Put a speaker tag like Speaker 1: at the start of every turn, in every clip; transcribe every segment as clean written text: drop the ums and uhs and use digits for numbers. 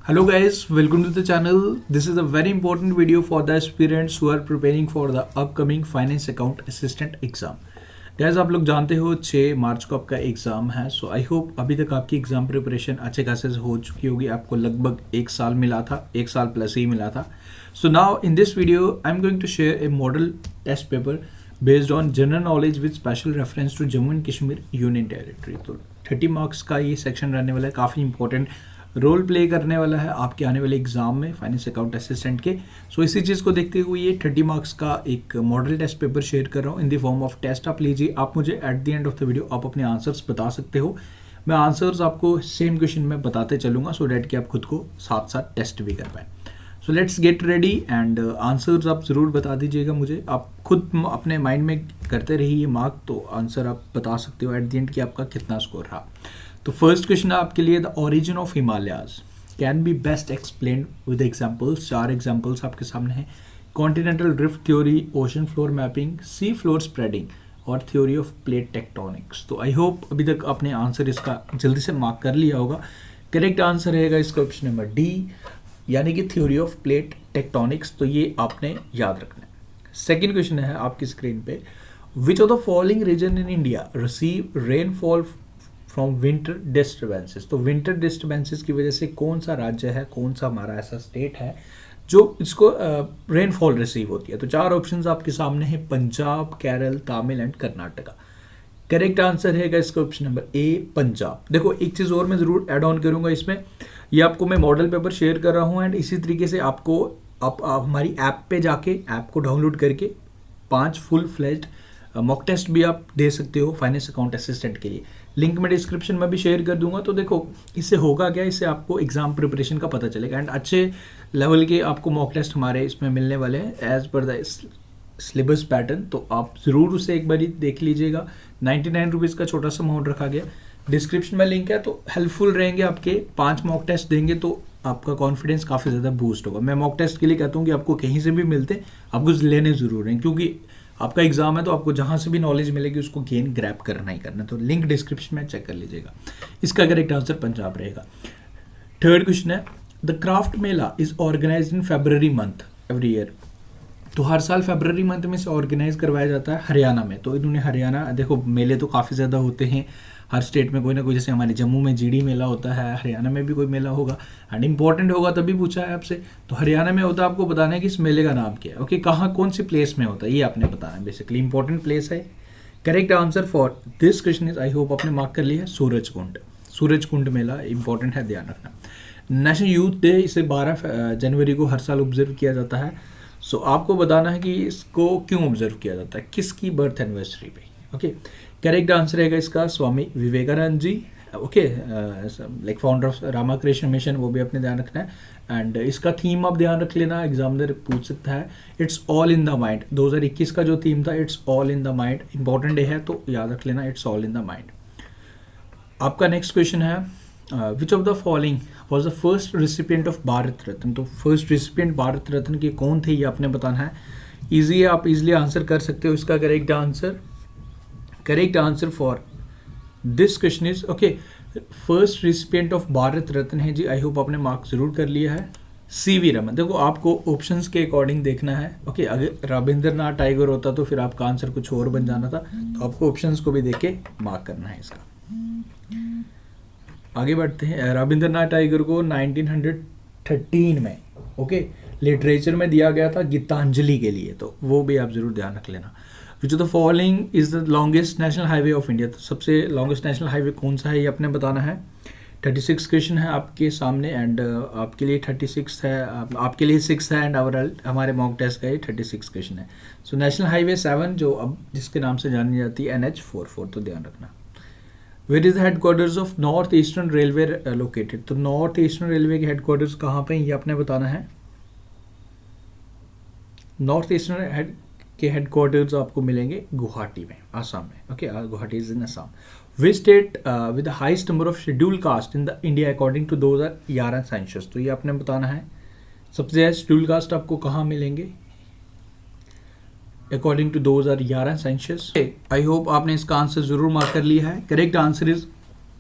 Speaker 1: Hello guys, welcome to the channel. This is a very important video for the aspirants who are preparing for the upcoming finance account assistant exam. Guys, आप लोग जानते हो 6 मार्च को आपका exam है. सो I hope अभी तक आपकी एग्जाम प्रिपरेशन अच्छे खासे हो चुकी होगी. आपको लगभग 1 साल मिला था, 1 साल प्लस ही मिला था. So now in this video I am going to share a model test paper based on general knowledge with special reference to Jammu and Kashmir union territory. तो 30 मार्क्स का ये सेक्शन रहने वाला है, काफ़ी इंपॉर्टेंट रोल प्ले करने वाला है आपके आने वाले एग्जाम में फाइनेंस अकाउंट असिस्टेंट के. सो इसी चीज़ को देखते हुए ये 30 मार्क्स का एक मॉडल टेस्ट पेपर शेयर कर रहा हूँ in the form of test. आप लीजिए, आप मुझे at the end of the video आप अपने आंसर्स बता सकते हो. मैं आंसर्स आपको सेम क्वेश्चन में बताते चलूँगा सो डैट कि आप खुद को साथ साथ टेस्ट भी कर पाएँ. So let's get ready and answers आप ज़रूर बता दीजिएगा मुझे. आप खुद अपने माइंड में करते रहिए मार्क, तो आंसर आप बता सकते हो एट द एंड कि आपका कितना स्कोर रहा. तो फर्स्ट क्वेश्चन है आपके लिए, the origin of Himalayas can be best explain with examples. 4 examples आपके सामने हैं. Continental drift theory, ocean floor mapping, sea floor spreading और थ्योरी ऑफ प्लेट टेक्टोनिक्स. तो आई होप अभी तक आपने आंसर इसका जल्दी से मार्क कर लिया होगा. करेक्ट आंसर रहेगा इसका ऑप्शन नंबर डी, यानी कि थ्योरी ऑफ प्लेट टेक्टोनिक्स. तो ये आपने याद रखना है. सेकेंड क्वेश्चन है आपकी स्क्रीन पे, which of the following region in India receive rainfall from winter disturbances. तो विंटर डिस्टर्बेंसेस की वजह से कौन सा राज्य है, कौन सा हमारा ऐसा स्टेट है जो इसको रेनफॉल रिसीव होती है. तो 4 ऑप्शंस आपके सामने हैं, Punjab, Kerala, Tamil and Karnataka. Correct answer है इसका ऑप्शन नंबर ए, पंजाब. देखो एक चीज़ और मैं ज़रूर ऐड ऑन करूँगा इसमें, ये आपको मैं मॉडल पेपर शेयर कर रहा हूँ एंड इसी तरीके से आपको आप हमारी ऐप पे जाके ऐप को डाउनलोड करके 5 फुल फ्लेज्ड मॉक टेस्ट भी आप दे सकते हो फाइनेंस अकाउंट असिस्टेंट के लिए. लिंक मैं डिस्क्रिप्शन में भी शेयर कर दूंगा. तो देखो इससे होगा क्या, इससे आपको एग्जाम प्रिपरेशन का पता चलेगा एंड अच्छे लेवल के आपको मॉक टेस्ट हमारे इसमें मिलने वाले हैं as per the syllabus pattern. तो आप ज़रूर उसे एक बार देख लीजिएगा. 99 रुपीज़ का छोटा सा अमाउंट रखा गया. डिस्क्रिप्शन में लिंक है, तो हेल्पफुल रहेंगे. आपके 5 मॉक टेस्ट देंगे तो आपका कॉन्फिडेंस काफ़ी ज़्यादा बूस्ट होगा. मैं मॉक टेस्ट के लिए कहता हूँ कि आपको कहीं से भी मिलते आपको लेने ज़रूर हैं, क्योंकि आपका एग्जाम है तो आपको जहाँ से भी नॉलेज मिलेगी उसको गेन ग्रैब करना ही करना. तो लिंक डिस्क्रिप्शन में चेक कर लीजिएगा. इसका करेक्ट आंसर पंजाब रहेगा. थर्ड क्वेश्चन है, the craft mela is organised in February month every year. तो हर साल फरवरी मंथ में से ऑर्गेनाइज करवाया जाता है हरियाणा में. तो इन्होंने हरियाणा, देखो मेले तो काफ़ी ज़्यादा होते हैं हर स्टेट में कोई ना कोई. जैसे हमारे जम्मू में जीडी मेला होता है, हरियाणा में भी कोई मेला होगा एंड इंपॉर्टेंट होगा तभी पूछा है आपसे. तो हरियाणा में होता है, आपको बताना है कि इस मेले का नाम क्या है. ओके, कहाँ कौन सी प्लेस में होता है ये आपने बताना है. बेसिकली इंपॉर्टेंट प्लेस है. Correct answer for this question is, I hope आपने मार्क कर लिया है, सूरजकुंड. सूरजकुंड मेला इंपॉर्टेंट है, ध्यान रखना. नेशनल यूथ डे, इसे 12 जनवरी को हर साल ऑब्जर्व किया जाता है. सो आपको बताना है कि इसको क्यों ऑब्जर्व किया जाता है, किसकी बर्थ एनिवर्सरी पे. ओके, करेक्ट आंसर रहेगा इसका Swami Vivekananda ji. Okay, like founder of Ramakrishna mission, वो भी अपने ध्यान रखना है. एंड इसका थीम आप ध्यान रख लेना, एग्जामिनर पूछ सकता है. It's all in the mind. 2021 का जो थीम था, it's all in the mind. Important day है तो याद रख लेना, it's all in the mind. आपका नेक्स्ट क्वेश्चन है, which of the following was the first recipient of Bharat Ratna. तो फर्स्ट रिसिपिएंट भारत रत्न के कौन थे ये आपने बताना है. ईजी है, आप इजीली आंसर कर सकते हो. इसका correct answer for this question is, okay, first recipient of Bharat Ratna है जी. आई होप आपने मार्क जरूर कर लिया है, सीवी रमन. देखो आपको ऑप्शंस के अकॉर्डिंग देखना है. ओके, अगर रविंद्रनाथ टैगोर होता तो फिर आपका आंसर कुछ और बन जाना था. तो आपको ऑप्शंस को भी देख के मार्क करना है इसका. आगे बढ़ते हैं. रविंद्रनाथ टैगोर को 1913 में, ओके, लिटरेचर में दिया गया था गीतांजलि के लिए. तो वो भी आप जरूर ध्यान रख लेना. विच of the following is the longest national highway of India. तो सबसे लॉन्गेस्ट नेशनल हाईवे कौन सा है ये आपने बताना है. 36 क्वेश्चन है आपके सामने एंड आपके लिए 36 है, आपके लिए 6 है एंड हमारे मॉक टेस्ट का ये 36 क्वेश्चन है. सो नेशनल हाईवे 7 जो अब जिसके नाम से जानी जाती है NH44, तो ध्यान रखना. Where is the headquarters of north eastern railway located. तो नॉर्थ ईस्टर्न रेलवे के हेडक्वार्टर्स कहाँ पे ये आपने बताना है. नॉर्थ ईस्टर्न के हेडक्वार्टर्स आपको मिलेंगे गुवाहाटी में, आसाम में. Okay, Guwahati is in Assam. Which state with the highest number of schedule caste in the India according to 2011 census. तो ये आपने बताना है. सबसे ज़्यादा शेड्यूल कास्ट आपको कहाँ मिलेंगे according to 2011 census. I hope आपने इसका आंसर जरूर मार्क कर लिया है. Correct answer is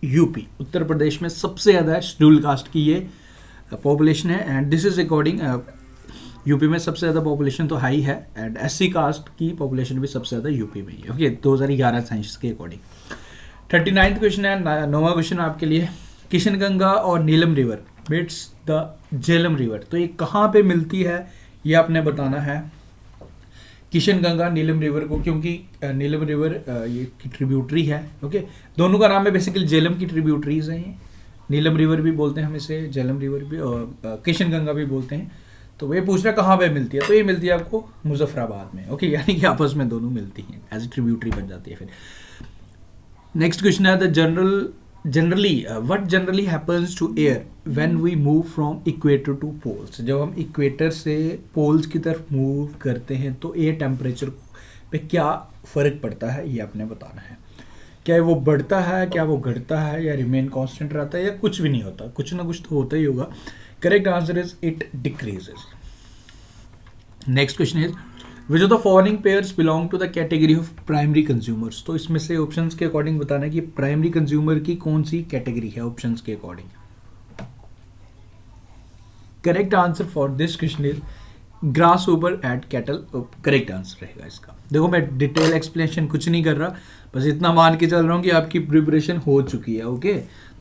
Speaker 1: UP. Uttar Pradesh में सबसे ज़्यादा शेड्यूल कास्ट की ये पॉपुलेशन है, and this is according UP में सबसे ज़्यादा पॉपुलेशन तो हाई है, एंड एससी कास्ट की पॉपुलेशन भी सबसे ज़्यादा यूपी में ही है। ओके, 2011 सेंसस के अकॉर्डिंग। 39वां क्वेश्चन है, 9वां क्वेश्चन आपके लिए, किशनगंगा और Neelam river meets the Jhelum river, तो ये कहाँ पे मिलती है ये आपने बताना है। किशनगंगा नीलम रिवर को, क्योंकि नीलम रिवर ये की ट्रिब्यूटरी है। ओके, दोनों का नाम है बेसिकली, झेलम की ट्रिब्यूटरीज हैं ये, नीलम रिवर भी बोलते हैं हम इसे, झेलम रिवर भी, और किशनगंगा भी बोलते हैं। तो ये पूछ रहा कहाँ पे मिलती है, तो ये मिलती है आपको मुजफ्फराबाद में। ओके, यानी कि आपस में दोनों मिलती हैं, एज ए ट्रिब्यूटरी बन जाती है फिर। नेक्स्ट क्वेश्चन है, the generally what generally happens to air when we move from equator to poles, जब हम इक्वेटर से पोल्स की तरफ मूव करते हैं तो एयर टेम्परेचर पे क्या फ़र्क पड़ता है ये आपने बताना है। क्या वो बढ़ता है, क्या वो घटता है, या रिमेन कांस्टेंट रहता है, या कुछ भी नहीं होता, कुछ ना कुछ तो होता ही होगा। Correct answer is it decreases. Next question is which of the following pairs belong to the category of primary consumers, तो इसमें से ऑप्शंस के अकॉर्डिंग बताना है कि प्राइमरी कंज्यूमर की कौन सी कैटेगरी है ऑप्शंस के according. Correct answer for this question is grass over at cattle, correct answer रहेगा इसका। देखो मैं डिटेल एक्सप्लेनेशन कुछ नहीं कर रहा, बस इतना मान के चल रहा हूँ कि आपकी प्रिपरेशन हो चुकी है। ओके,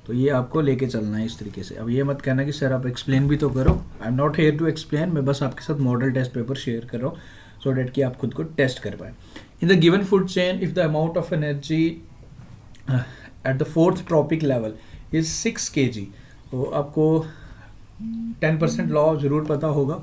Speaker 1: तो ये आपको लेके चलना है इस तरीके से। अब ये मत कहना कि सर आप एक्सप्लेन भी तो करो, I am not here to explain, मैं बस आपके साथ मॉडल टेस्ट पेपर शेयर कर रहा हूँ सो डेट कि आप खुद को टेस्ट कर पाए। In the given food chain if the amount of energy at the 4th trophic level is 6 kg, तो आपको 10% लॉ ज़रूर पता होगा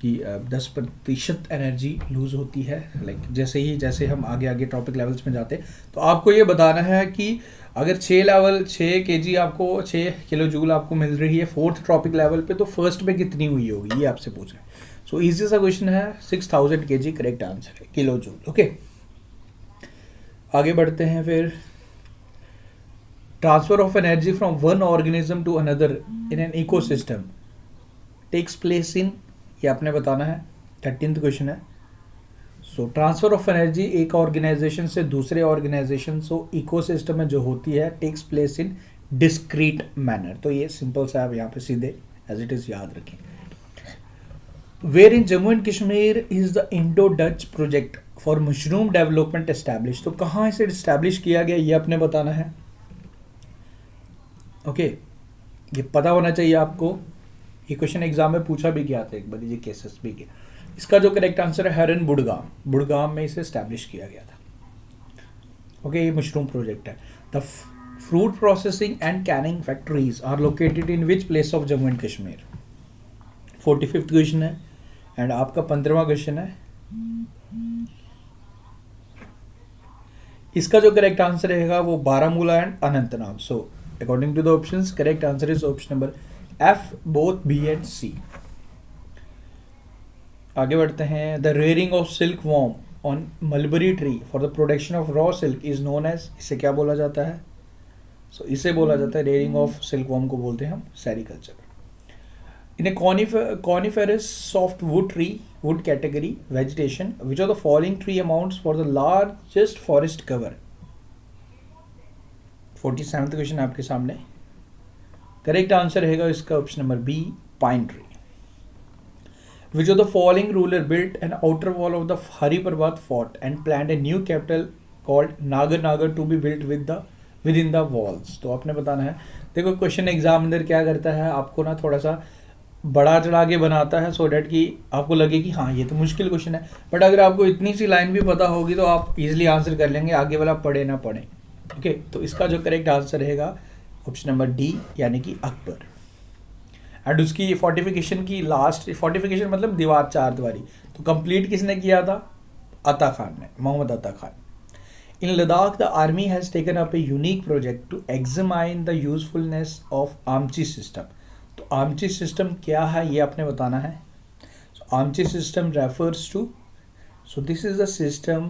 Speaker 1: कि 10% एनर्जी लूज होती है, लाइक जैसे हम आगे ट्रॉपिक लेवल्स में जाते हैं। तो आपको ये बताना है कि अगर 6 kg आपको 6 किलो जूल आपको मिल रही है 4th ट्रॉपिक लेवल पे, तो फर्स्ट पे कितनी हुई होगी ये आपसे पूछ रहे हैं। सो इजी सा क्वेश्चन है, 6000 kg करेक्ट आंसर है, किलो जूल। ओके, आगे बढ़ते हैं फिर। Transfer of energy from one organism to another in an ecosystem takes place in, ये आपने बताना है। 13th क्वेश्चन है। सो ट्रांसफर ऑफ एनर्जी एक ऑर्गेनाइजेशन से दूसरे ऑर्गेनाइजेशन सो इकोसिस्टम में जो होती है takes place in discrete manner, तो ये सिंपल सा आप यहाँ पे सीधे एज इट इज याद रखें। Where in Jammu and Kashmir is the Indo Dutch project for mushroom development establish, तो कहाँ इसे एस्टैब्लिश किया गया ये आपने बताना है। ओके, ये पता होना चाहिए आपको, ये क्वेश्चन एग्जाम में पूछा भी गया था एक बार, ये केसेस भी किया। इसका जो करेक्ट आंसर है हरन बुड़गाम में इसे एस्टैब्लिश किया गया था। ओके, ये मशरूम प्रोजेक्ट है। The fruit processing and canning factories are located in which place of Jammu and Kashmir. 45th question है, एंड आपका 15वां क्वेश्चन है। इसका जो करेक्ट आंसर रहेगा वो Baramulla and Anantnag. So according to the options correct answer is option number F, both B and C। आगे बढ़ते हैं। The rearing of silk worm on mulberry tree for the production of raw silk is known as, इसे क्या बोला जाता है? सो इसे बोला जाता है, रेयरिंग ऑफ सिल्क वॉर्म को बोलते हैं हम sericulture. In a coniferous soft wood tree wood category vegetation which of the following tree amounts for the largest forest cover. 47th question आपके सामने। करेक्ट आंसर रहेगा इसका option number B, pine tree. Which of the following ruler built an outer wall of the Hari Parbat fort and planned a new capital called Nagar to be built within the walls. तो आपने बताना है। देखो question exam अंदर क्या करता है, आपको ना थोड़ा सा बड़ा चढ़ा के बनाता है सो डैट कि आपको लगे कि हाँ ये तो मुश्किल क्वेश्चन है, बट अगर आपको इतनी सी लाइन भी पता होगी तो आप इजीली आंसर कर लेंगे, आगे वाला पढ़े ना पढ़े। ओके, तो इसका जो करेक्ट आंसर रहेगा ऑप्शन नंबर डी, यानी कि अकबर। एंड उसकी फोर्टिफिकेशन की लास्ट, फोर्टिफिकेशन मतलब दीवार, 4 दीवारी, तो कंप्लीट किसने किया था? अता खान ने, Mohammad Ata Khan. In Ladakh the army has taken up a unique project to examine the usefulness of Amchi system. तो आमची सिस्टम क्या है ये आपने बताना है। So Amchi system refers to, so this is the system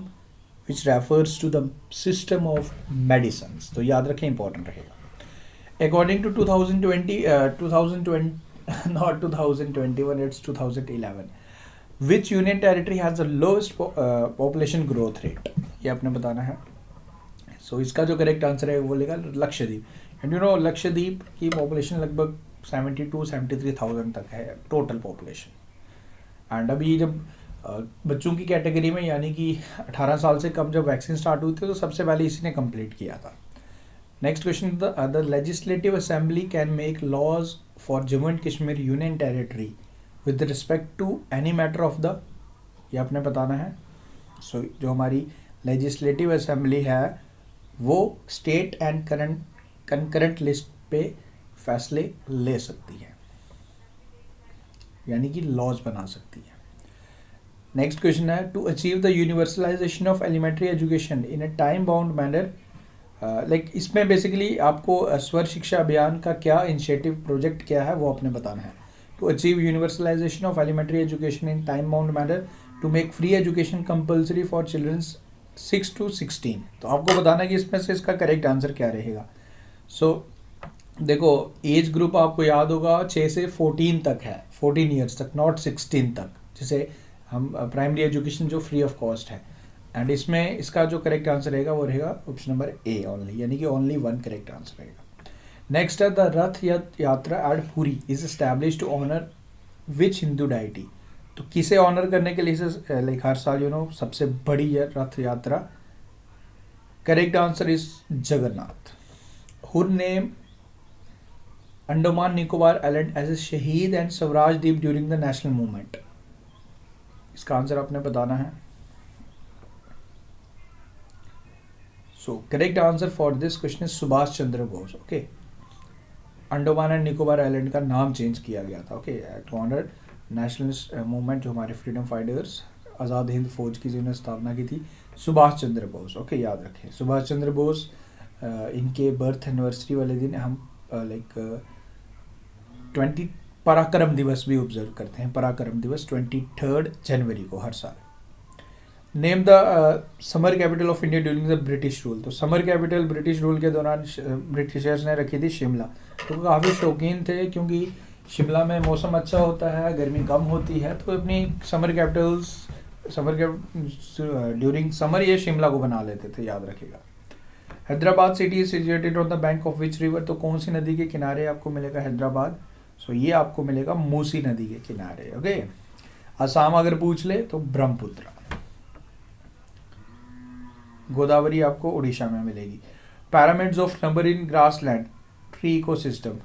Speaker 1: which refers to the system of medicine. तो याद रखें, इंपॉर्टेंट रहेगा। According to 2021, it's 2011. Which union territory has the lowest population growth rate? ये आपने बताना है। So इसका जो करेक्ट आंसर है वो लेगा Lakshadweep. And you know Lakshadweep की पॉपुलेशन लगभग 72-73,000 तक है टोटल पॉपुलेशन। एंड अभी जब बच्चों की कैटेगरी में यानी कि 18 साल से कम जब वैक्सीन स्टार्ट हुई थी तो सबसे पहले इसी ने कंप्लीट किया था। Next question, the legislative assembly can make laws for Jammu and Kashmir union territory with respect to any matter of the, ये आपने बताना है। सो जो हमारी लेजिस्लेटिव असेंबली है वो स्टेट एंड कंकरेंट लिस्ट पे फैसले ले सकती है, यानी कि लॉज बना सकती है। नेक्स्ट क्वेश्चन है, to achieve the universalisation of elementary education in a time bound manner, like इसमें बेसिकली आपको स्वर शिक्षा अभियान का क्या इनिशिएटिव प्रोजेक्ट क्या है वो आपने बताना है। To achieve universalisation of elementary education in time bound manner, to make free education compulsory for childrens 6 to 16। तो आपको बताना है कि इसमें से इसका करेक्ट आंसर क्या रहेगा। सो देखो एज ग्रुप आपको याद होगा 6 से 14 तक है, 14 ईयर्स तक, नॉट 16 तक, जिसे हम प्राइमरी एजुकेशन जो फ्री ऑफ कॉस्ट है। एंड इसमें इसका जो करेक्ट आंसर रहेगा वो रहेगा ऑप्शन नंबर ए ओनली, यानी कि ओनली 1 करेक्ट आंसर रहेगा। नेक्स्ट है, the Rath Yatra at Puri is establish to honour which Hindu deity. तो किसे ऑनर करने के लिए इसे लाइक हर साल सबसे बड़ी Rath Yatra, correct answer is Jagannath. Who name Andaman Nicobar island as a Shaheed and Swaraj Dweep during the national movement, इसका आंसर आपने बताना है। So correct answer for this question is Subhash Chandra Bose. Okay, Andaman and Nicobar island का नाम चेंज किया गया था okay to honour nationalist movement, जो हमारे फ्रीडम फाइटर्स आज़ाद हिंद फौज की जिन्होंने स्थापना की थी, सुभाष चंद्र बोस। ओके, याद रखें सुभाष चंद्र बोस। इनके बर्थ एनिवर्सरी वाले दिन हम लाइक 20 पराक्रम दिवस भी ऑब्जर्व करते हैं। पराक्रम दिवस 23 जनवरी को हर साल। Name the summer capital of India during the British rule. तो समर कैपिटल ब्रिटिश रूल के दौरान ब्रिटिशर्स ने रखी थी शिमला। तो काफ़ी शौकीन थे क्योंकि शिमला में मौसम अच्छा होता है, गर्मी कम होती है, तो अपनी समर ड्यूरिंग समर ये शिमला को बना लेते थे, याद रखिएगा। Hyderabad city is situated on the bank of which river. तो कौन सी नदी के किनारे आपको मिलेगा हैदराबाद? सो ये आपको मिलेगा मूसी नदी के किनारे। ओके, असम अगर पूछ ले तो ब्रह्मपुत्र। गोदावरी आपको उड़ीसा में मिलेगी। Pyramids of number in grassland tree ecosystem,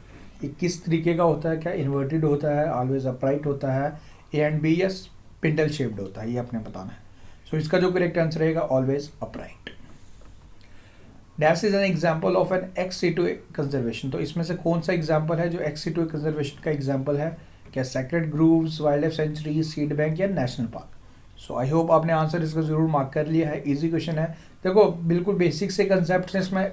Speaker 1: ये किस तरीके का होता है? क्या इन्वर्टेड होता है, ऑलवेज अपराइट होता है, ए एंड बी, या स्पिंडल शेप्ड होता है? ये आपने बताना है। सो इसका जो करेक्ट आंसर रहेगा always upright. Dash is an example of an ex situ conservation. तो इसमें से कौन सा एग्जाम्पल है जो एक्स सिटू कंजर्वेशन का एग्जाम्पल है? क्या sacred groves, wildlife sanctuary, seed bank या national park? So I hope आपने आंसर इसका जरूर मार्क कर लिया है। इजी क्वेश्चन है। देखो बिल्कुल बेसिक से कंसेप्ट से इसमें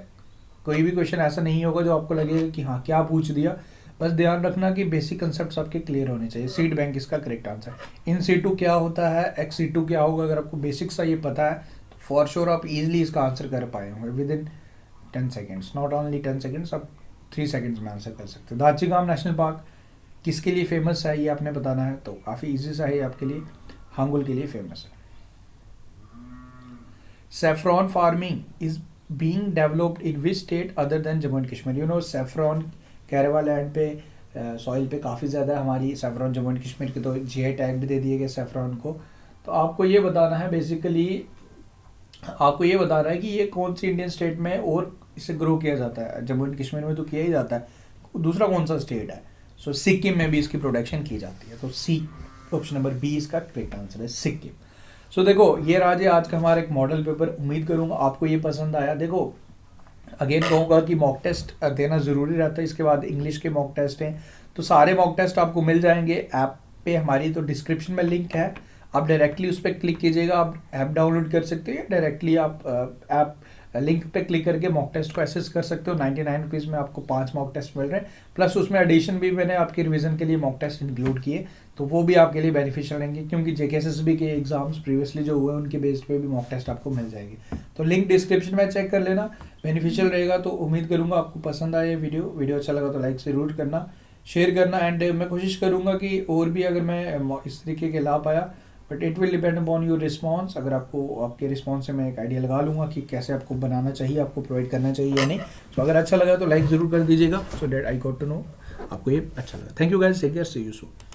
Speaker 1: कोई भी क्वेश्चन ऐसा नहीं होगा जो आपको लगेगा कि हाँ क्या पूछ दिया। बस ध्यान रखना कि बेसिक कंसेप्ट आपके क्लियर होने चाहिए। सीड बैंक इसका करेक्ट आंसर। इन सीटू क्या होता है, एक्स सीटू क्या होगा, अगर आपको बेसिक सा ये पता है तो फॉर श्योर आप इजीली इसका आंसर कर पाए होंगे with in 10 seconds. Not only 10 seconds, आप 3 सेकेंड्स में आंसर कर सकते हो। दाचीगाम नेशनल पार्क किसके लिए फेमस है ये आपने बताना है। तो काफ़ी ईजी सा है आपके लिए, हांगुल के लिए फेमस है। Saffron farming is being developed in which state other than Jammu and Kashmir? You know saffron Kerwa land पे सॉइल पे काफ़ी ज़्यादा हमारी सैफरॉन जम्मू एंड कश्मीर के तो जीआई टैग भी दे दिए गए सैफरॉन को। तो आपको ये बताना है बेसिकली, आपको ये बताना है कि ये कौन सी इंडियन स्टेट में और इसे ग्रो किया जाता है। जम्मू एंड कश्मीर में तो किया ही जाता है, दूसरा कौन सा स्टेट है? सो सिक्किम में भी इसकी प्रोडक्शन की जाती है। तो सी ऑप्शन नंबर बी इसका करेक्ट आंसर है, सिक्किम। सो देखो ये राजे आज का हमारा एक मॉडल पेपर, उम्मीद करूंगा आपको ये पसंद आया। देखो अगेन कहूँगा कि मॉक टेस्ट देना ज़रूरी रहता है। इसके बाद इंग्लिश के मॉक टेस्ट हैं, तो सारे मॉक टेस्ट आपको मिल जाएंगे ऐप पे हमारी। तो डिस्क्रिप्शन में लिंक है, आप डायरेक्टली उस पर क्लिक कीजिएगा, आप ऐप डाउनलोड कर सकते हैं, डायरेक्टली आप ऐप लिंक पे क्लिक करके मॉक टेस्ट को एक्सेस कर सकते हो। 99 रुपीज़ में आपको 5 मॉक टेस्ट मिल रहे हैं, प्लस उसमें एडिशन भी मैंने आपके रिवीजन के लिए मॉक टेस्ट इंक्लूड किए, तो वो भी आपके लिए बेनिफिशियल रहेंगे क्योंकि जेकेएसएसबी के एग्जाम्स प्रीवियसली जो हुए उनके बेस पे भी मॉक टेस्ट आपको मिल जाएगी। तो लिंक डिस्क्रिप्शन में चेक कर लेना, बेनिफिशियल रहेगा। तो उम्मीद करूँगा आपको पसंद आए वीडियो अच्छा लगा तो लाइक ज़रूर करना, शेयर करना, एंड मैं कोशिश करूँगा कि और भी अगर मैं इस तरीके के ला पाया, but it will depend upon your response. अगर आपको आपके रिस्पॉन्स से मैं एक आइडिया लगा लूँगा कि कैसे आपको बनाना चाहिए, आपको प्रोवाइड करना चाहिए या नहीं। तो अगर अच्छा लगा तो लाइक ज़रूर कर दीजिएगा, so that I got to know आपको ये अच्छा लगा। Thank you guys, take care, see you soon.